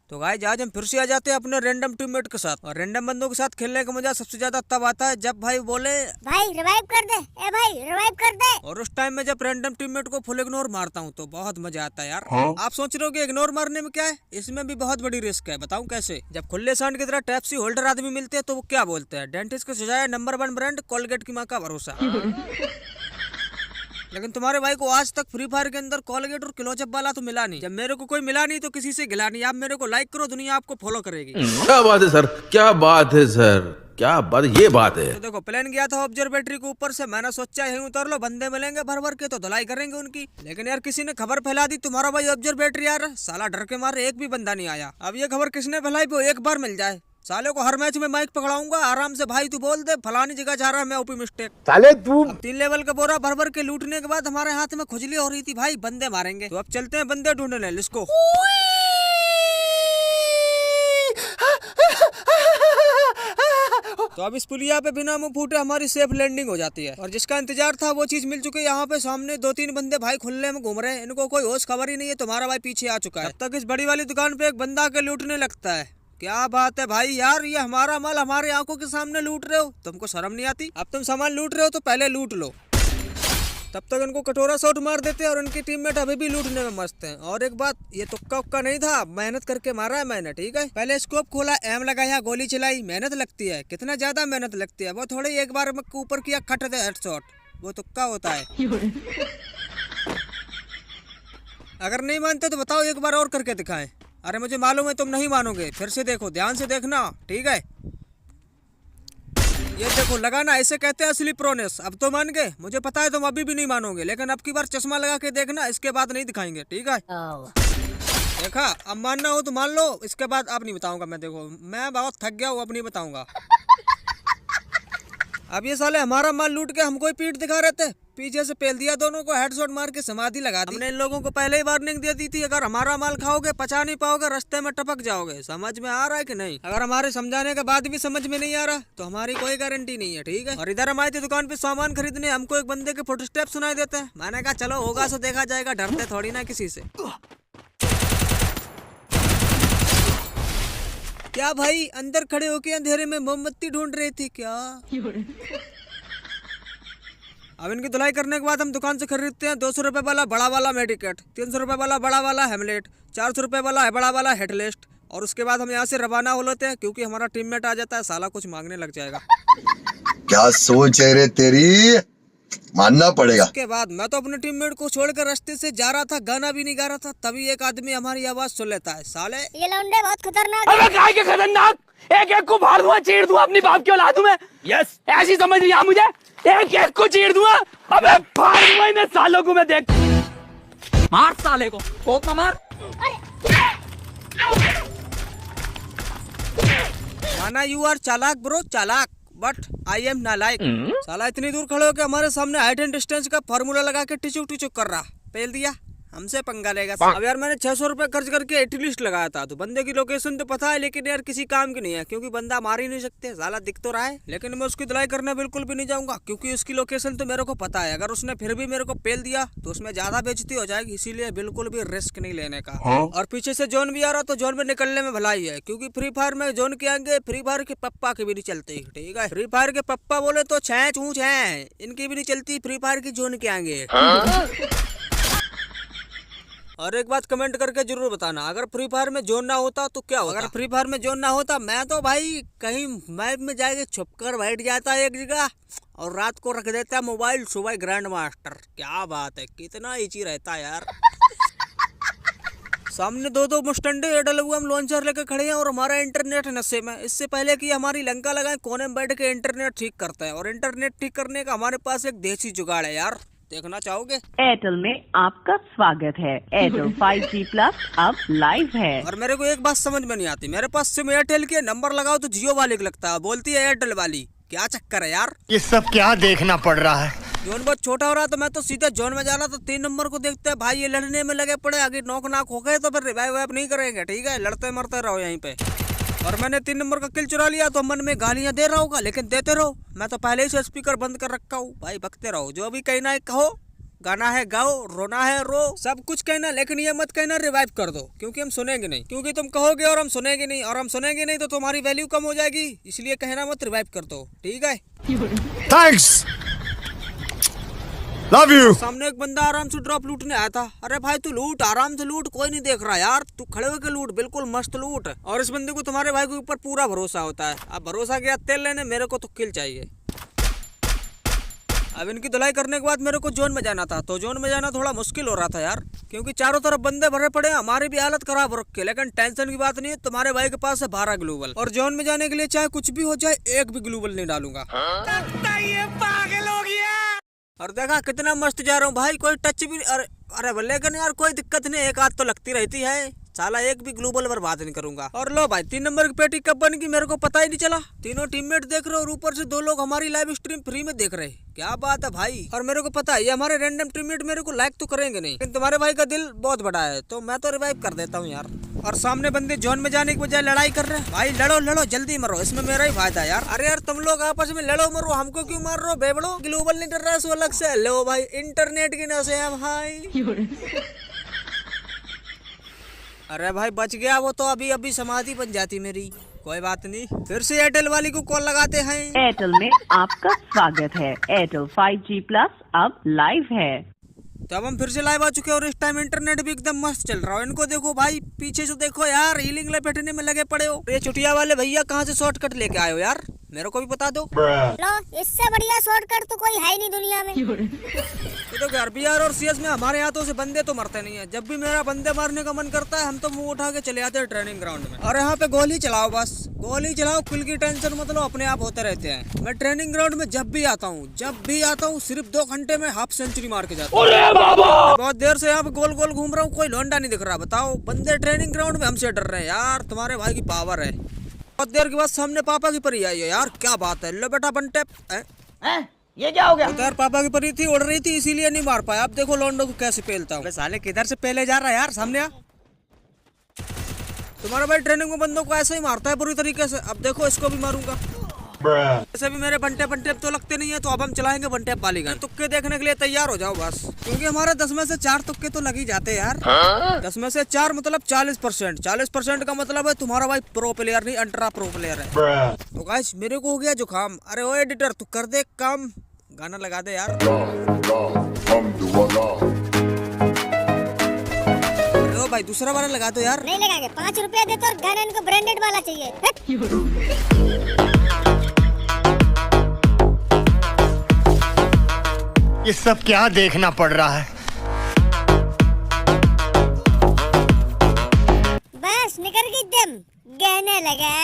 तो गाइस आज हम फिर से आ जाते हैं अपने रैंडम टीममेट के साथ। और रैंडम बंदों के साथ खेलने का मजा सबसे ज्यादा तब आता है जब भाई बोले भाई रिवाइव कर दे, ए भाई रिवाइव कर दे। और उस टाइम में जब रैंडम टीममेट को फुल इग्नोर मारता हूँ तो बहुत मजा आता है यार। आप सोच रहे हो कि इग्नोर मारने में क्या है, इसमें भी बहुत बड़ी रिस्क है। बताऊं कैसे? जब खुले सांड की तरह टैप्सी होल्डर आदमी मिलते हैं तो वो क्या बोलते हैं, डेंटिस्ट को सजाया नंबर 1 ब्रांड, कोलगेट की माँ का भरोसा। लेकिन तुम्हारे भाई को आज तक फ्री फायर के अंदर कोलगेट और क्लोजअप वाला तो मिला नहीं। जब मेरे को कोई मिला नहीं तो किसी से गिला नहीं। आप मेरे को लाइक करो, दुनिया आपको फॉलो करेगी। क्या बात है सर, क्या बात है सर, क्या बात, ये बात है। तो देखो प्लान गया था ऑब्जर्वेटरी के ऊपर से, मैंने सोचा यहीं उतर लो, बंदे मिलेंगे भर भर के तो धुलाई करेंगे उनकी। लेकिन यार किसी ने खबर फैला दी तुम्हारा भाई ऑब्जर्वेटरी यार, साला डर के मारे एक भी बंदा नहीं आया। अब ये खबर किसने फैलाई वो एक बार मिल जाए, साले को हर मैच में माइक पकड़ाऊंगा आराम से। भाई तू बोल दे फलानी जगह जा रहा है मैं, ओपी मिस्टेक। साले तू 3 लेवल का बोरा भर भर के लूटने के बाद हमारे हाथ में खुजली हो रही थी, भाई बंदे मारेंगे। तो अब चलते हैं बंदे ढूंढने, लिस्को। तो अब इस पुलिया पे बिना मुंह फूटे हमारी सेफ लैंडिंग हो जाती है। और जिसका इंतजार था वो चीज मिल चुकी है। यहाँ पे सामने 2-3 बंदे भाई खुले में घूम रहे हैं, इनको कोई होश खबर ही नहीं है। तुम्हारा भाई पीछे आ चुका है। तब तक इस बड़ी वाली दुकान पे एक बंदा के लूटने लगता है। क्या बात है भाई यार, ये हमारा माल हमारे आंखों के सामने लूट रहे हो, तुमको शर्म नहीं आती? अब तुम सामान लूट रहे हो तो पहले लूट लो। तब तक इनको कटोरा शॉट मार देते हैं और इनकी टीममेट अभी भी लूटने में मस्त हैं। और एक बात, ये तुक्का उक्का नहीं था, मेहनत करके मारा है मैंने, ठीक है। पहले स्कोप खोला, एम लगाया, गोली चलाई, मेहनत लगती है, कितना ज्यादा मेहनत लगती है। वो थोड़ी एक बार ऊपर किया खट दे हेडशॉट, वो तुक्का होता है। अगर नहीं मानते तो बताओ, एक बार और करके दिखाएं। अरे मुझे मालूम है तुम नहीं मानोगे, फिर से देखो, ध्यान से देखना, ठीक है। ये देखो लगाना, ऐसे कहते हैं असली प्रोनेस। अब तो मान गए, मुझे पता है तुम अभी भी नहीं मानोगे, लेकिन अब की बार चश्मा लगा के देखना, इसके बाद नहीं दिखाएंगे, ठीक है। देखा, अब मानना हो तो मान लो, इसके बाद अब नहीं बताऊंगा मैं। देखो मैं बहुत थक गया हूँ, अब नहीं बताऊंगा। अब ये साले हमारा माल लूट के हमको ही पीठ दिखा रहे थे, पीछे से पेल दिया, दोनों को हेडशॉट मार के समाधि लगा दी। हमने इन लोगों को पहले ही वार्निंग दे दी थी, अगर हमारा माल खाओगे पचा नहीं पाओगे, रास्ते में टपक जाओगे। समझ में आ रहा है कि नहीं? अगर हमारे समझाने के बाद भी समझ में नहीं आ रहा तो हमारी कोई गारंटी नहीं है, ठीक है। और इधर हम आए थे दुकान पे सामान खरीदने, हमको एक बंदे के फुटस्टेप सुनाई देते हैं। मैंने कहा चलो होगा सो देखा जाएगा, डरते थोड़ी ना किसी से। क्या भाई अंदर खड़े होके अंधेरे में मोमबत्ती ढूंढ रही थी क्या? अब इनकी धुलाई करने के बाद हम दुकान से खरीदते हैं 200 रुपए वाला बड़ा वाला मेडिकेट, 300 रुपए वाला बड़ा वाला हेमलेट, 400 रुपए वाला बड़ा वाला हेडलिस्ट। और उसके बाद हम यहाँ से रवाना हो लेते हैं, क्योंकि हमारा टीममेट आ जाता है, साला कुछ मांगने लग जाएगा। क्या सोच है रे तेरी, मानना पड़ेगा। उसके बाद मैं तो अपने टीममेट को छोड़कर रास्ते से जा रहा था, गाना भी नहीं गा रहा था, तभी एक आदमी हमारी आवाज सुन लेता है। साले ये लौंडे बहुत खतरनाक अबे काय के खतरनाक, एक एक को फाड़ दूंगा, चीर दूंगा, अपनी बाप की औलाद हूं मैं। यस ऐसी समझ नहीं आ मुझे, एक एक को चीर दूंगा, अबे फाड़ दूंगा इन सालों को मैं। देख मार साले को, कोक ना मार। माना यू आर चालाक ब्रो, चालाक, बट आई एम नालायक। साला इतनी दूर खड़े होकर हमारे सामने हाइट एंड डिस्टेंस का फार्मूला लगा के टिचुक टिचुक कर रहा, पेल दिया, हमसे पंगा लेगा। अब यार मैंने 600 रुपए खर्च करके एटलिस्ट लगाया था, तो बंदे की लोकेशन तो पता है, लेकिन यार किसी काम की नहीं है, क्योंकि बंदा मार ही नहीं सकते, साला दिख तो रहा है। लेकिन मैं उसकी धुलाई करने बिल्कुल भी नहीं जाऊंगा, क्योंकि उसकी लोकेशन तो मेरे को पता है। अगर उसने फिर भी मेरे को पेल दिया तो उसमें ज्यादा बेइज्जती हो जाएगी, इसीलिए बिल्कुल भी रिस्क नहीं लेने का। और पीछे से जोन भी आ रहा तो जोन में निकलने में भलाई है, क्योंकि फ्री फायर में जोन के आगे फ्री फायर के पप्पा की भी नहीं चलती, ठीक है। फ्री फायर के पप्पा बोले तो छः चूँ छः, इनकी भी नहीं चलती फ्री फायर की जोन के आगे। और एक बात कमेंट करके जरूर बताना, अगर फ्री फायर में जोन ना होता तो क्या होता? अगर फ्री फायर में जोन ना होता, मैं तो भाई कहीं मैप में जाके छुपकर बैठ जाता एक जगह और रात को रख देता मोबाइल, सुबह ग्रैंड मास्टर। क्या बात है, कितना इजी रहता है यार। सामने दो मुस्टंडे AWM लॉन्चर लेकर खड़े हैं और हमारा इंटरनेट नशे में। इससे पहले कि हमारी लंका लगाए, कोने में बैठ के इंटरनेट ठीक करते हैं। और इंटरनेट ठीक करने का हमारे पास एक देसी जुगाड़ है यार, देखना चाहोगे? एयरटेल में आपका स्वागत है। एयरटेल 5G प्लस अब लाइव है। और मेरे को एक बात समझ में नहीं आती, मेरे पास सिम एयरटेल की नंबर लगाओ तो जियो वाले को लगता है, बोलती है एयरटेल वाली। क्या चक्कर है यार, ये सब क्या देखना पड़ रहा है। जोन बहुत छोटा हो रहा तो मैं तो सीधे जोन में जा रहा था, 3 नंबर को देखते हैं भाई ये लड़ने में लगे पड़े, आगे नोक नाक हो गए तो फिर रिवाइव वाइव नहीं करेंगे, ठीक है, लड़ते मरते रहो यहीं पे। और मैंने 3 नंबर का किल चुरा लिया तो मन में गालियां दे रहा होगा, लेकिन देते रहो, मैं तो पहले ही से स्पीकर बंद कर रखा हूँ। भाई बकते रहो, जो भी कहना है कहो, गाना है गाओ, रोना है रो, सब कुछ कहना, लेकिन ये मत कहना रिवाइव कर दो, क्योंकि हम सुनेंगे नहीं, क्योंकि तुम कहोगे और हम सुनेंगे नहीं, और हम सुनेंगे नहीं तो तुम्हारी वैल्यू कम हो जाएगी, इसलिए कहना मत रिवाइव कर दो, ठीक है? Thanks, love you. सामने एक बंदा आराम से ड्रॉप लूटने आया था। अरे भाई तू लूट, आराम से लूट, कोई नहीं देख रहा यार, तू खड़े होकर लूट, बिल्कुल मस्त लूट। और इस बंदे को तुम्हारे भाई के ऊपर पूरा भरोसा होता है। अब भरोसा गया तेल लेने, मेरे को तो किल चाहिए। अब इनकी धुलाई करने के बाद मेरे को जोन में जाना था, तो जोन में जाना थोड़ा मुश्किल हो रहा था यार, क्योंकि चारों तरफ बंदे भरे पड़े, हमारी भी हालत खराब हो रखी है। लेकिन टेंशन की बात नहीं है, तुम्हारे भाई के पास है 12 ग्लोबल, और जोन में जाने के लिए चाहे कुछ भी हो जाए, एक भी ग्लोबल नहीं डालूंगा। पागल हो गया। और देखा कितना मस्त जा रहा हूँ भाई, कोई टच भी। अरे लेकिन यार कोई दिक्कत नहीं, एक आध तो लगती रहती है, साला एक भी ग्लोबल बर्बाद नहीं करूंगा। और लो भाई 3 नंबर की पेटी कब बन गई मेरे को पता ही नहीं चला। तीनों टीममेट देख रहे और ऊपर से 2 लोग हमारी लाइव स्ट्रीम फ्री में देख रहे, क्या बात है भाई। और मेरे को पता है ये हमारे रैंडम टीममेट मेरे को लाइक तो करेंगे नहीं, लेकिन तुम्हारे भाई का दिल बहुत बड़ा है, तो मैं तो रिवाइव कर देता हूँ यार। और सामने बंदे जोन में जाने की बजाय लड़ाई कर रहे हैं। भाई लड़ो लड़ो, जल्दी मरो, इसमें मेरा ही फायदा यार। अरे यार तुम लोग आपस में लड़ो मरो, हमको क्यों मार रहे हो बेबड़ो? ग्लोबल नहीं डर रहा है सो अलग से। लो भाई इंटरनेट की नशे है भाई। अरे भाई बच गया वो, तो अभी अभी समाधि बन जाती मेरी। कोई बात नहीं, फिर से एयरटेल वाली को कॉल लगाते हैं। एयरटेल में आपका स्वागत है। एयरटेल 5G प्लस अब लाइव है। तो अब हम फिर से लाइव आ चुके हैं और इस टाइम इंटरनेट भी एकदम मस्त चल रहा है। इनको देखो भाई, पीछे से देखो यार, हीलिंग ले बैठने में लगे पड़े हो। ये चुटिया वाले भैया कहाँ से शॉर्टकट लेके आए हो यार, मेरे को भी बता दो। लो, इससे बढ़िया शॉर्टकट तो कोई है ही नहीं दुनिया में। ये तो घर BR और CS में हमारे हाथों से बंदे तो मरते नहीं है। जब भी मेरा बंदे मारने का मन करता है, हम तो मुंह उठा के चले आते हैं ट्रेनिंग ग्राउंड में। और यहाँ पे गोली चलाओ, बस गोली चलाओ, किल की टेंशन मतलब अपने आप होते रहते हैं। मैं ट्रेनिंग ग्राउंड में जब भी आता हूँ सिर्फ 2 घंटे में हाफ सेंचुरी मार के जाता हूँ। बहुत देर से यहाँ पे गोल गोल घूम रहा हूँ, कोई लौंडा नहीं दिख रहा। बताओ, बंदे ट्रेनिंग ग्राउंड में हमसे डर रहे हैं यार, तुम्हारे भाई की पावर है। बहुत देर के बाद सामने पापा की परी आई है यार, क्या बात है। लो बेटा वन टैप। ये क्या हो गया? यार पापा की परी थी, उड़ रही थी, इसीलिए नहीं मार पाया। अब देखो लौंडो को कैसे पेलता हूँ। साले किधर से पहले जा रहा है यार, सामने आ। तुम्हारा भाई ट्रेनिंग में बंदों को ऐसे ही मारता है बुरी तरीके से। अब देखो इसको भी मारूंगा। ऐसे भी मेरे बंटे तो लगते नहीं है, तो अब हम चलाएंगे बंटे वाली गन। तुक्के देखने के लिए तैयार हो जाओ बस, क्योंकि हमारे 10 में से 4 तुक्के तो लग ही जाते हैं यार। 10 में से 4 मतलब 40%। 40% का मतलब है तुम्हारा भाई प्रो प्लेयर नहीं, अल्ट्रा प्रो प्लेयर है। तो गाइस मेरे को हो गया जुकाम। अरे ओ एडिटर तू कर दे काम, गाना लगा दे यार। ओ भाई दूसरा वाला लगा दो यार। नहीं लगाएंगे, 5 रुपया दे तो, और गाना इनको ब्रांडेड वाला चाहिए। ये सब क्या देखना पड़ रहा है? बस निकल गई दम, गहने लगा।